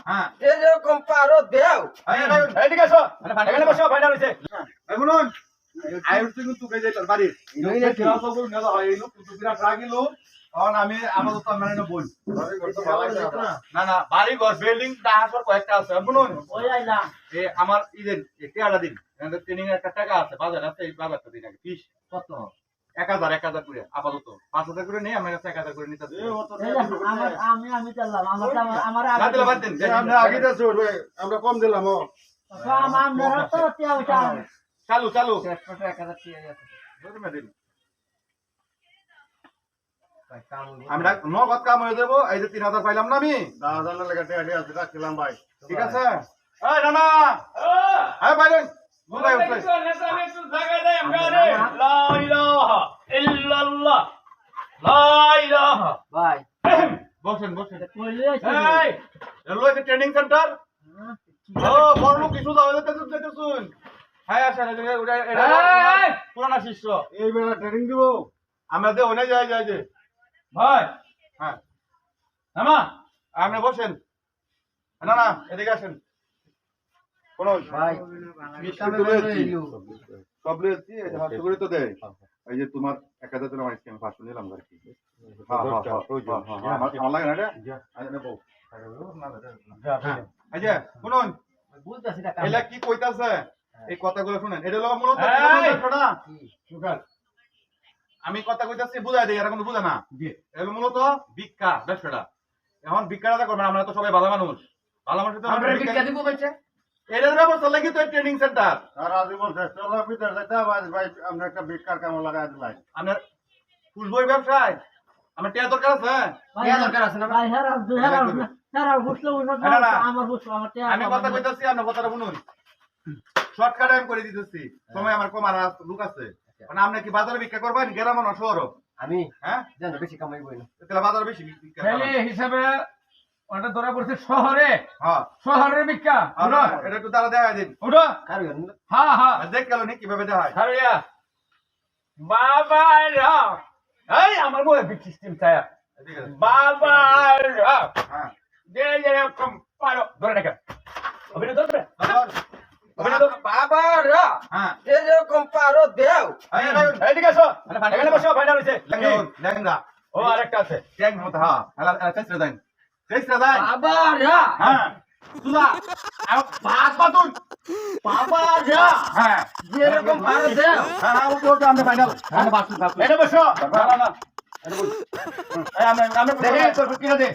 হ্যাঁ এরকম পারো দেও এদিকে আসো এখানে বসো ফাইনাল হইছে শুনুন আয়ুষ কিন্তু তুই যাইতার বাড়ি এই খেলা তো বল নেওয়া হয় এই লোক কিন্তু বিরাট রাগিলো তখন আমি আপাতত মানে না বল না না বাড়ি ঘর বিল্ডিং ডাহাসর কয়েকটা আছে শুনুন ওই আইলা এই আমার ইদের টিয়াটা দিন এখানে ট্রেনিং এর একটা টাকা আছে বাজার আছে এই বাজারটা দিন আগে ফিস কত 1000 করে আপাতত 5000 করে নেই আমার কাছে 1000 করে নিতে আমি চাইলাম আমার না দিলে বাদ দেন আমরা আগে যাচ্ছি আমরা কম দিলাম আমরা তো তেও চালু চালু আমরা নগদ কাম হয়ে যাবো এই যে 3000 পাইলাম না আমি 10,000 লেগে টেডি আছে রাখলাম ভাই ঠিক আছে এই নানা হ্যাঁ বাইরেন বুঝাই উঠছে ভাই বসেন বসেন কইলে এই এলো একটা ট্রেনিং সেন্টার ও বড় লোক কিছু দাও এটা শুন হ্যাঁ আসেন এটা পুরানা শিষ্য এই বেলা ট্রেনিং দিব আমাদের ওনে যায় যায় যে ভাই হ্যাঁ নামা আপনি বসেন না না এদিকে আসেন কোন ভাই সব লিয়েছি হাত করে তো দেয় এই যে তোমার 1000 টাকা আমার স্ক্যান 500 নিলাম আর কি হ্যাঁ আমার লাগে না এটা আজ নেব আচ্ছা শুনুন বুঝতাছি না এলা কি কইতাছে এই কথাগুলো শুনেন এটা হলো মূলত আমি কথা কইতাছি বুঝাই দেই এরা কিন্তু বুঝে না এটা মূলত ভিক্ষা ব্যবসাটা এখন ভিক্ষাটা করবেন আমরা তো সবাই ভালো মানুষ ভালো মানুষ তো আমরা ভিক্ষা দিব বলছে এটার ব্যবস্থা লাগি তো ট্রেনিং সেন্টার আর আজি বলছে চলো ভিতর যাইতে ভাই আমরা একটা বেকার কাম লাগাই দিলাই আপনার ফুলবই ব্যবসায় আমার টিয়া দরকার আছে দরকার আছে না ভাই আমার বুঝলো আমার আমি কথা কইতাছি আপনি কথাটা শুনুন শর্টকাট আমি করে দিতেছি সময় আমার কম আর লোক আছে মানে আপনি কি বাজারে ভিক্ষা করবেন গ্রাম না শহর আমি হ্যাঁ জানো বেশি কামাইবই না তাহলে বাজারে বেশি ভিক্ষা ছেলে হিসাবে ওটা ধরা পড়ছে শহরে হ্যাঁ শহরের ভিক্ষা এটা একটু তারা দেখা দিন ওটা কারণ হ্যাঁ হ্যাঁ দেখ গেল নি কিভাবে দেখায় হারিয়া বাবা রা এই আমার বই বিক সিস্টেম চাই ঠিক আছে বাবা রা হ্যাঁ যে যেরকম পারো ধরে রাখা অভিনয় ধরবে বাবারা হ্যাঁ এরকম পারো দেও এদিকে আসো এখানে বসো ফাইনাল হইছে লেখেন ও আরেকটা আছে ট্যাগ মত হ্যাঁ এলা চেষ্টা দেন চেষ্টা দেন বাবারা হ্যাঁ সুদা পাঁচ পাতুন বাবারা হ্যাঁ এরকম পারো দেও হ্যাঁ হ্যাঁ ওকে আমরা ফাইনাল আমরা বাসু এটা বসো না না এটা বল এই আমরা দেখে তোর কি দে